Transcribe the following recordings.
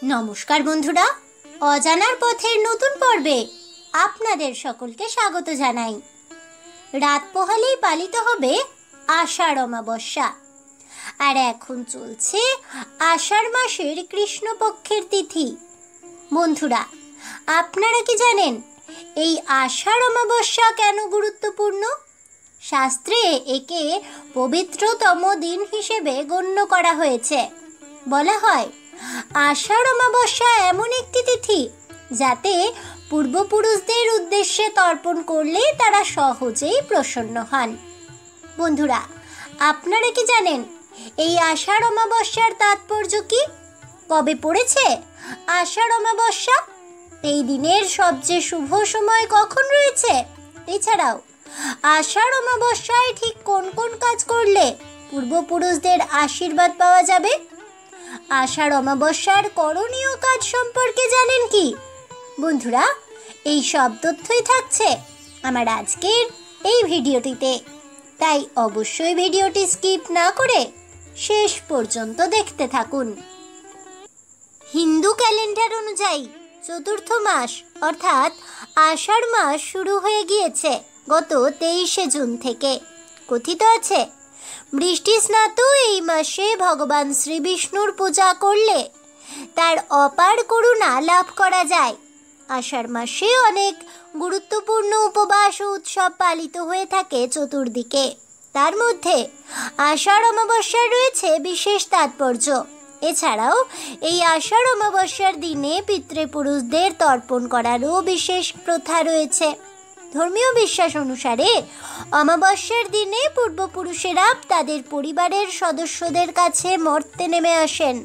নমস্কার বন্ধুরা, অজানার পথের নতুন পর্বে আপনাদের সকলকে স্বাগত জানাই। রাত পোহালেই পালিত হবে আষাঢ় অমাবস্যা, আর এখন চলছে আষাঢ় মাসের কৃষ্ণপক্ষের তিথি। বন্ধুরা, আপনারা কি জানেন এই আষাঢ় অমাবস্যা কেন গুরুত্বপূর্ণ? শাস্ত্রে একে পবিত্রতম দিন হিসেবে গণ্য করা হয়েছে। বলা হয়, আষাঢ় অমাবস্যা এমন একটি তিথি যাতে পূর্বপুরুষদের উদ্দেশ্যে তর্পণ করলে তারা সহজেই প্রসন্ন হন। বন্ধুরা, আপনারা কি জানেন এই আষাঢ় অমাবস্যার তাৎপর্য কি? কবে পড়েছে আষাঢ় অমাবস্যা? এই দিনের সবচেয়ে শুভ সময় কখন রয়েছে? এছাড়াও আষাঢ় অমাবস্যায় ঠিক কোন কোন কাজ করলে পূর্বপুরুষদের আশীর্বাদ পাওয়া যাবে? আষাঢ় অমাবস্যার করণীয় কাজ সম্পর্কে জানেন কি? বন্ধুরা, এই সব তথ্যই থাকছে আমার আজকের এই ভিডিওটিতে, তাই অবশ্যই ভিডিওটি স্কিপ না করে শেষ পর্যন্ত দেখতে থাকুন। হিন্দু ক্যালেন্ডার অনুযায়ী চতুর্থ মাস অর্থাৎ আষাঢ় মাস শুরু হয়ে গিয়েছে গত 23শে জুন থেকে। কথিত আছে, বৃষ্টি স্নাত এই মাসে ভগবান শ্রী বিষ্ণুর পূজা করলে তার অপার করুণা লাভ করা যায়। আষাঢ় মাসে অনেক গুরুত্বপূর্ণ উপবাস ও উৎসব পালিত হয়ে থাকে চতুর্দিকে। তার মধ্যে আষাঢ় অমাবস্যার রয়েছে বিশেষ তাৎপর্য। এছাড়াও এই আষাঢ় অমাবস্যার দিনে পিতৃপুরুষদের তর্পণ করারও বিশেষ প্রথা রয়েছে। ধর্মীয় বিশ্বাস অনুসারে অমাবস্যার দিনে পূর্বপুরুষেরা তাদের পরিবারের সদস্যদের কাছে মর্তে নেমে আসেন,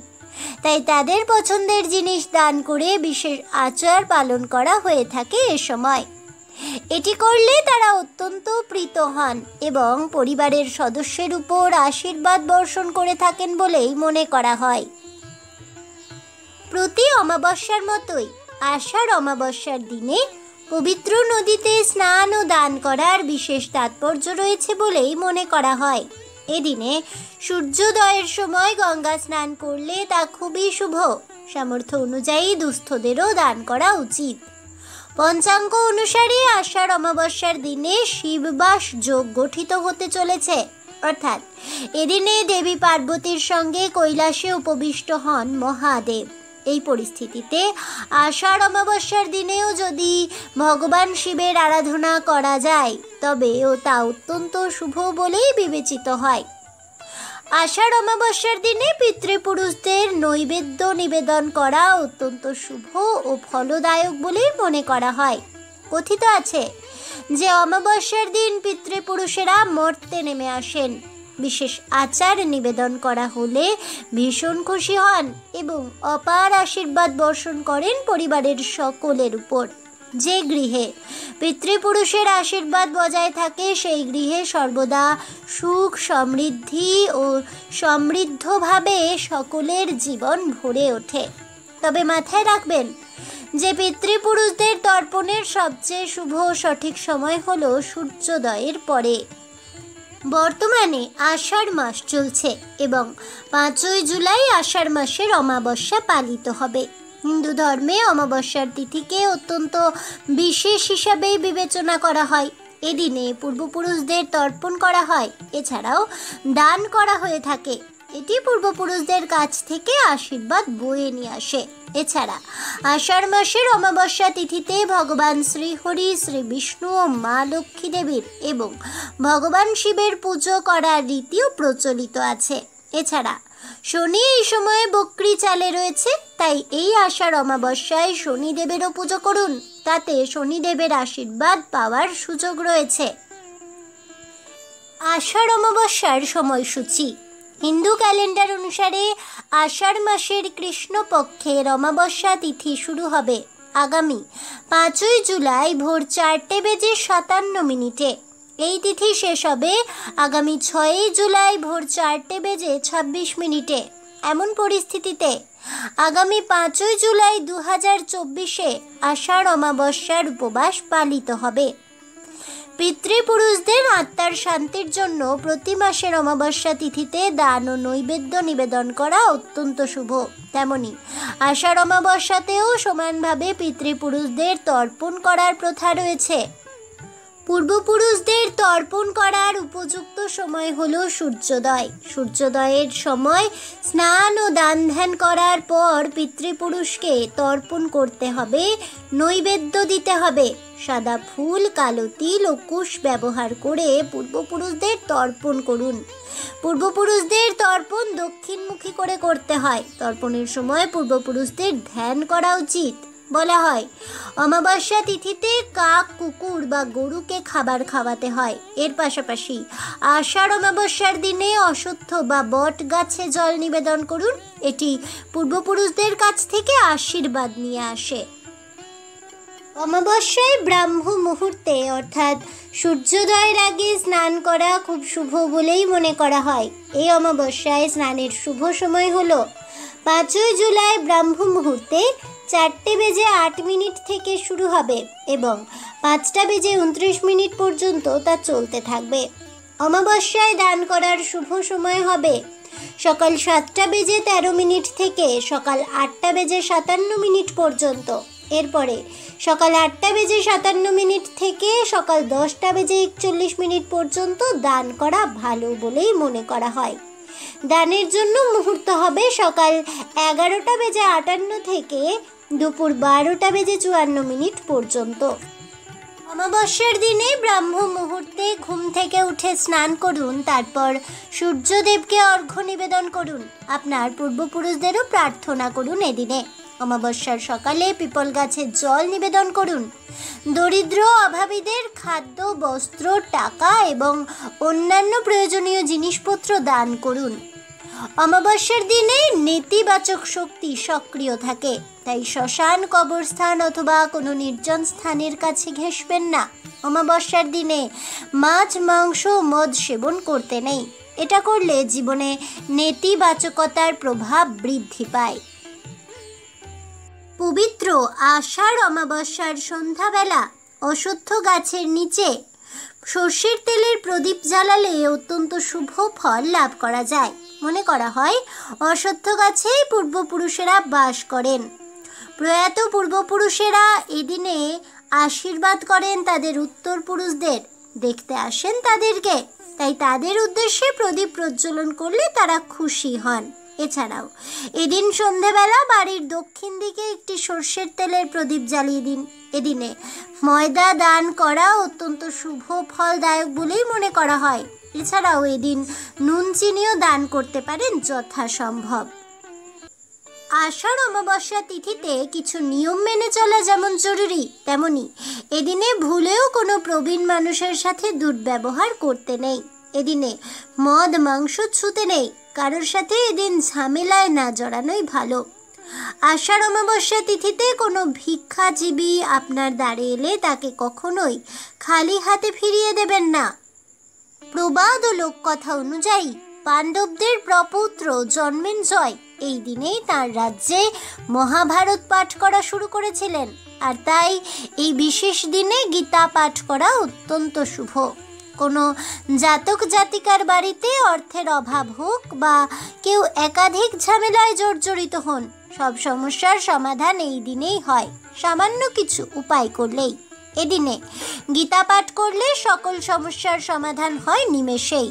তাই তাদের পছন্দের জিনিস দান করে বিশেষ আচার পালন করা হয়ে থাকে এ সময়। এটি করলে তারা অত্যন্ত প্রীত হন এবং পরিবারের সদস্যের উপর আশীর্বাদ বর্ষণ করে থাকেন বলেই মনে করা হয়। প্রতি অমাবস্যার মতোই আষাঢ় অমাবস্যার দিনে পবিত্র নদীতে স্নান ও দান করার বিশেষ তাৎপর্য রয়েছে বলেই মনে করা হয়। এদিনে সূর্যোদয়ের সময় গঙ্গা স্নান করলে তা খুবই শুভ। সামর্থ্য অনুযায়ী দুস্থদেরও দান করা উচিত। পঞ্চাঙ্গ অনুসারে আষাঢ় অমাবস্যার দিনে শিববাস যোগ গঠিত হতে চলেছে, অর্থাৎ এদিনে দেবী পার্বতীর সঙ্গে কৈলাসে উপবিষ্ট হন মহাদেব। এই পরিস্থিতিতে আষাঢ় অমাবস্যার দিনেও যদি ভগবান শিবের আরাধনা করা যায় তবে তা অত্যন্ত শুভ বলেই বিবেচিত হয়। আষাঢ় অমাবস্যার দিনে পিতৃপুরুষদের নৈবেদ্য নিবেদন করা অত্যন্ত শুভ ও ফলদায়ক বলেই মনে করা হয়। কথিত আছে যে অমাবস্যার দিন পিতৃপুরুষেরা মর্তে নেমে আসেন। বিশেষ আচার নিবেদন করা হলে ভীষণ খুশি হন এবং অপার আশীর্বাদ বর্ষণ করেন পরিবারের সকলের উপর। যে গৃহে পিতৃপুরুষের আশীর্বাদ বজায় থাকে সেই গৃহে সর্বদা সুখ সমৃদ্ধি ও সমৃদ্ধভাবে সকলের জীবন ভরে ওঠে। তবে মাথায় রাখবেন যে পিতৃপুরুষদের তর্পণের সবচেয়ে শুভ সঠিক সময় হলো সূর্যোদয়ের পরে। বর্তমানে আষাঢ় মাস চলছে এবং 5ই জুলাই আষাঢ় মাসের অমাবস্যা পালিত হবে। হিন্দু ধর্মে অমাবস্যার তিথিকে অত্যন্ত বিশেষ হিসাবেই বিবেচনা করা হয়। এদিনে পূর্বপুরুষদের তর্পণ করা হয়, এছাড়াও দান করা হয়ে থাকে। এটি পূর্বপুরুষদের কাছ থেকে আশীর্বাদ বয়ে নিয়ে আসে। এছাড়া আষাঢ় মাসের অমাবস্যা তিথিতে ভগবান শ্রীহরি, শ্রী বিষ্ণু ও মা লক্ষ্মী দেবীর এবং ভগবান শিবের পুজো করার রীতিও প্রচলিত আছে। এছাড়া শনি এই সময়ে বকরি চালে রয়েছে, তাই এই আষাঢ় অমাবস্যায় শনিদেবেরও পুজো করুন, তাতে শনিদেবের আশীর্বাদ পাওয়ার সুযোগ রয়েছে। আষাঢ় অমাবস্যার সময়সূচি। হিন্দু ক্যালেন্ডার অনুসারে আষাঢ় মাসের কৃষ্ণপক্ষের অমাবস্যা তিথি শুরু হবে আগামী 5ই জুলাই ভোর 4:57 এই তিথি শেষ হবে আগামী 6ই জুলাই ভোর 4:26 এমন পরিস্থিতিতে আগামী 5ই জুলাই 2024 আষাঢ় অমাবস্যার উপবাস পালিত হবে। পিতৃপুরুষদের আত্মার শান্তির জন্য প্রতি মাসের অমাবস্যা তিথিতে দান ও নৈবেদ্য নিবেদন করা অত্যন্ত শুভ। তেমনি আষাঢ় অমাবস্যাতেও সমানভাবে পিতৃপুরুষদের তর্পণ করার প্রথা রয়েছে। পূর্বপুরুষদের তর্পণ করার উপযুক্ত সময় হলো সূর্যোদয়। সূর্যোদয়ের সময় স্নান ও দান ধ্যান করার পর পিতৃপুরুষকে তর্পণ করতে হবে, নৈবেদ্য দিতে হবে। সাদা ফুল, কালো তিল ও কুশ ব্যবহার করে পূর্বপুরুষদের তর্পণ করুন। পূর্বপুরুষদের তর্পণ দক্ষিণমুখী করে করতে হয়। তর্পণের সময় পূর্বপুরুষদের ধ্যান করা উচিত। বলা হয় অমাবস্যা তিথিতে কাক, কুকুর বা গরুকে খাবার খাওয়াতে হয়। এর পাশাপাশি আষাঢ় অমাবস্যার দিনে অশ্বত্থ বা বট গাছে জল নিবেদন করুন। এটি পূর্বপুরুষদের কাছ থেকে আশীর্বাদ নিয়ে আসে। অমাবস্যায় ব্রাহ্ম মুহূর্তে অর্থাৎ সূর্যোদয়ের আগে স্নান করা খুব শুভ বলেই মনে করা হয়। এই অমাবস্যায় স্নানের শুভ সময় হলো 5ই জুলাই ব্রাহ্ম মুহূর্তে 4:08 থেকে শুরু হবে এবং 5:29 পর্যন্ত তা চলতে থাকবে। অমাবস্যায় দান করার শুভ সময় হবে সকাল 7:13 থেকে সকাল 8:57 পর্যন্ত। এরপরে সকাল 8:57 থেকে সকাল 10:41 পর্যন্ত দান করা ভালো বলেই মনে করা হয়। দানের জন্য মুহূর্ত হবে সকাল 11:58 থেকে দুপুর 12:54 পর্যন্ত। অমাবস্যার দিনে ব্রাহ্ম মুহূর্তে ঘুম থেকে উঠে স্নান করুন, তারপর সূর্যদেবকে অর্ঘ্য নিবেদন করুন। আপনার পূর্বপুরুষদেরও প্রার্থনা করুন। এদিনে অমাবস্যার সকালে পিপল গাছের জল নিবেদন করুন। দরিদ্র অভাবীদের খাদ্য, বস্ত্র, টাকা এবং অন্যান্য প্রয়োজনীয় জিনিসপত্র দান করুন। অমাবস্যার দিনে নেতিবাচক শক্তি সক্রিয় থাকে, তাই শ্মশান, কবরস্থান অথবা কোনো নির্জন স্থানের কাছে ঘেঁষবেন না। অমাবস্যার দিনে মাছ, মাংস, মদ সেবন করতে নেই। এটা করলে জীবনে নেতিবাচকতার প্রভাব বৃদ্ধি পায়। পবিত্র আষাঢ় অমাবস্যার সন্ধ্যাবেলা অশ্বত্থ গাছের নিচে সর্ষের তেলের প্রদীপ জ্বালালে অত্যন্ত শুভ ফল লাভ করা যায়। মনে করা হয় অশ্বত্থ গাছেই পূর্বপুরুষেরা বাস করেন। প্রয়াত পূর্বপুরুষেরা এদিনে আশীর্বাদ করেন তাদের উত্তরপুরুষদের, দেখতে আসেন তাদেরকে, তাই তাদের উদ্দেশ্যে প্রদীপ প্রজ্বলন করলে তারা খুশি হন। এছাড়াও এদিন সন্ধেবেলা বাড়ির দক্ষিণ দিকে একটি সর্ষের তেলের প্রদীপ জ্বালিয়ে দিন। এদিনে ময়দা দান করা অত্যন্ত শুভ ফলদায়ক বলেই মনে করা হয়। এছাড়াও এদিন নুন চিনিও দান করতে পারেন যথাসম্ভব। আষাঢ় অমাবস্যা তিথিতে কিছু নিয়ম মেনে চলা যেমন জরুরি, তেমনি এদিনে ভুলেও কোনো প্রবীণ মানুষের সাথে দুর্ব্যবহার করতে নেই। এদিনে মদ, মাংস ছুঁতে নেই। কারোর সাথে এদিন ঝামেলায় না জড়ানোই ভালো। আষাঢ় অমাবস্যা তিথিতে কোনো ভিক্ষাজীবী আপনার দ্বারে এলে তাকে কখনোই খালি হাতে ফিরিয়ে দেবেন না। প্রবাদ ও লোককথা অনুযায়ী পাণ্ডবদের প্রপৌত্র জন্মেঞ্জয় এই দিনেই তার রাজ্যে মহাভারত পাঠ করা শুরু করেছিলেন, আর তাই এই বিশেষ দিনে গীতা পাঠ করা অত্যন্ত শুভ। কোনো জাতক জাতিকার বাড়িতে অর্থের অভাব হোক বা কেউ একাধিক ঝামেলায় জর্জরিত হন, সব সমস্যার সমাধান এই দিনেই হয় সামান্য কিছু উপায় করলেই। এদিনে গীতা পাঠ করলে সকল সমস্যার সমাধান হয় নিমেষেই।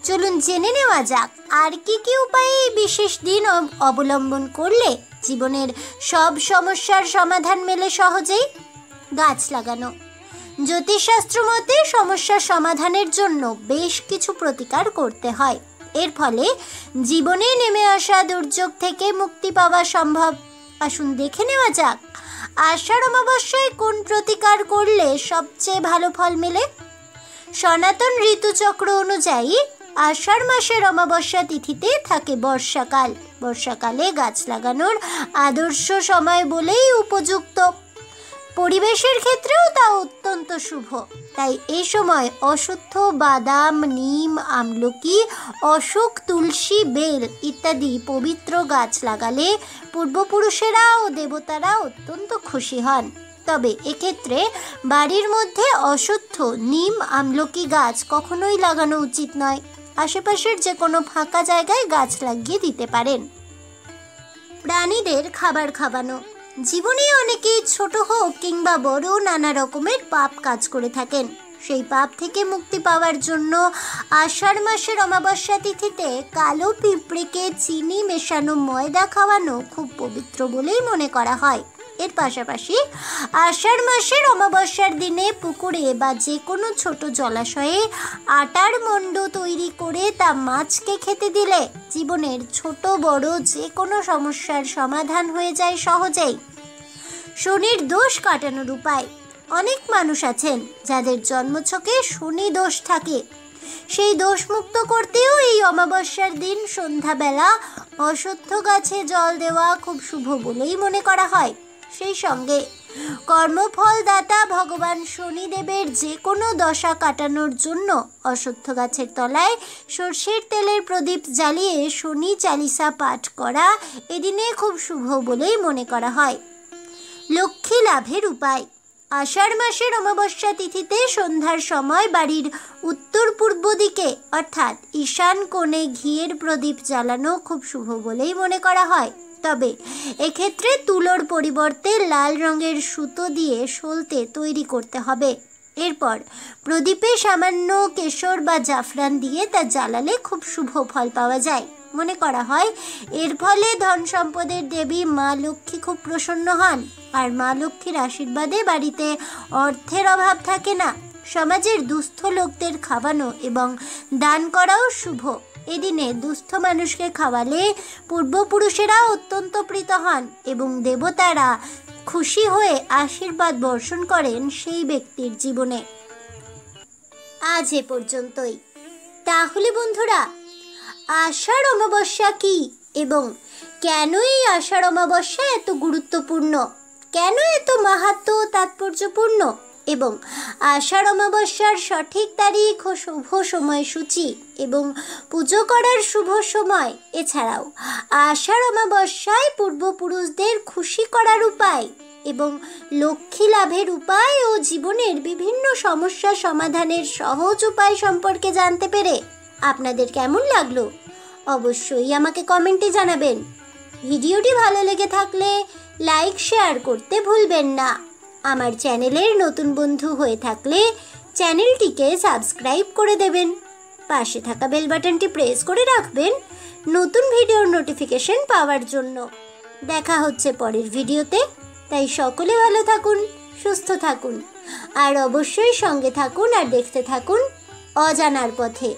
চলুন জেনে নেওয়া যাক আর কি কি উপায়ে এই বিশেষ দিন অবলম্বন করলে জীবনের সব সমস্যার সমাধান মেলে সহজেই। গাছ লাগানো। জ্যোতিষশাস্ত্র মতে সমস্যার সমাধানের জন্য বেশ কিছু প্রতিকার করতে হয়। এর ফলে জীবনে নেমে আসা দুর্যোগ থেকে মুক্তি পাওয়া সম্ভব। আসুন দেখে নেওয়া যাক আষাঢ় অমাবস্যায় কোন প্রতিকার করলে সবচেয়ে ভালো ফল মেলে। সনাতন ঋতুচক্র অনুযায়ী আষাঢ় মাসের অমাবস্যা তিথিতে থাকে বর্ষাকাল। বর্ষাকালে গাছ লাগানোর আদর্শ সময় বলেই উপযুক্ত। পরিবেশের ক্ষেত্রেও তা অত্যন্ত শুভ। তাই এই সময় অশ্বত্থ, বাদাম, নিম, আমলকি, অশোক, তুলসী, বেল ইত্যাদি পবিত্র গাছ লাগালে পূর্বপুরুষেরা ও দেবতারা অত্যন্ত খুশি হন। তবে এক্ষেত্রে বাড়ির মধ্যে অশ্বত্থ, নিম, আমলকি গাছ কখনোই লাগানো উচিত নয়। আশেপাশের যে কোনো ফাঁকা জায়গায় গাছ লাগিয়ে দিতে পারেন। প্রাণীদের খাবার খাওয়ানো। জীবনে অনেকেই ছোট হোক কিংবা বড় নানা রকমের পাপ কাজ করে থাকেন। সেই পাপ থেকে মুক্তি পাওয়ার জন্য আষাঢ় মাসের অমাবস্যা তিথিতে কালো পিঁপড়েকে চিনি মেশানো ময়দা খাওয়ানো খুব পবিত্র বলেই মনে করা হয়। এর পাশাপাশি আষাঢ় মাসের অমাবস্যার দিনে পুকুরে বা যে কোনো ছোট জলাশয়ে আটার মণ্ড তৈরি করে তা মাছকে খেতে দিলে জীবনের ছোট বড় যে কোনো সমস্যার সমাধান হয়ে যায় সহজেই। শনির দোষ কাটানোর উপায়। অনেক মানুষ আছেন যাদের জন্মছকে শনি দোষ থাকে। সেই দোষ মুক্ত করতেও এই অমাবস্যার দিন সন্ধ্যাবেলা অশ্বত্থ গাছে জল দেওয়া খুব শুভ বলেই মনে করা হয়। সেই সঙ্গে কর্মফলদাতা ভগবান শনিদেবের যে কোনো দশা কাটানোর জন্য অশ্বত্থ গাছের তলায় সর্ষের তেলের প্রদীপ জ্বালিয়ে শনি চালিসা পাঠ করা এদিনে খুব শুভ বলেই মনে করা হয়। লক্ষ্মী লাভের উপায়। আষাঢ় মাসের অমাবস্যা তিথিতে সন্ধ্যার সময় বাড়ির উত্তর পূর্ব দিকে অর্থাৎ ঈশান কোণে ঘিয়ের প্রদীপ জ্বালানো খুব শুভ বলেই মনে করা হয়। তবে এক্ষেত্রে তুলোর পরিবর্তে লাল রঙের সুতো দিয়ে সলতে তৈরি করতে হবে। এরপর প্রদীপে সামান্য কেশর বা জাফরান দিয়ে তা জ্বালালে খুব শুভ ফল পাওয়া যায়। মনে করা হয় এর ফলে ধন সম্পদের দেবী মা লক্ষ্মী খুব প্রসন্ন হন, আর মা লক্ষ্মীর আশীর্বাদে বাড়িতে অর্থের অভাব থাকে না। সমাজের দুস্থ লোকদের খাওয়ানো এবং দান করাও শুভ। এদিনে দুস্থ মানুষকে খাওয়ালে পূর্বপুরুষেরা অত্যন্ত প্রীত হন এবং দেবতারা খুশি হয়ে আশীর্বাদ বর্ষণ করেন সেই ব্যক্তির জীবনে। আজ এ পর্যন্তই। তাহলে বন্ধুরা, আষাঢ় অমাবস্যা কি এবং কেন এই আষাঢ় অমাবস্যা এত গুরুত্বপূর্ণ, কেন এত মাহাত্ম্য ও তাৎপর্যপূর্ণ, এবং আষাঢ় অমাবস্যার সঠিক তারিখ ও শুভ সময়সূচি এবং পুজো করার শুভ সময়, এছাড়াও আষাঢ় অমাবস্যায় পূর্বপুরুষদের খুশি করার উপায় এবং লক্ষ্মী লাভের উপায় ও জীবনের বিভিন্ন সমস্যা সমাধানের সহজ উপায় সম্পর্কে জানতে পেরে আপনাদের কেমন লাগলো অবশ্যই আমাকে কমেন্টে জানাবেন। ভিডিওটি ভালো লেগে থাকলে লাইক শেয়ার করতে ভুলবেন না। আমার চ্যানেলের নতুন বন্ধু হয়ে থাকলে চ্যানেলটিকে সাবস্ক্রাইব করে দেবেন। পাশে থাকা বেল বাটনটি প্রেস করে রাখবেন নতুন ভিডিওর নোটিফিকেশন পাওয়ার জন্য। দেখা হচ্ছে পরের ভিডিওতে, তাই সকলে ভালো থাকুন, সুস্থ থাকুন, আর অবশ্যই সঙ্গে থাকুন আর দেখতে থাকুন অজানার পথে।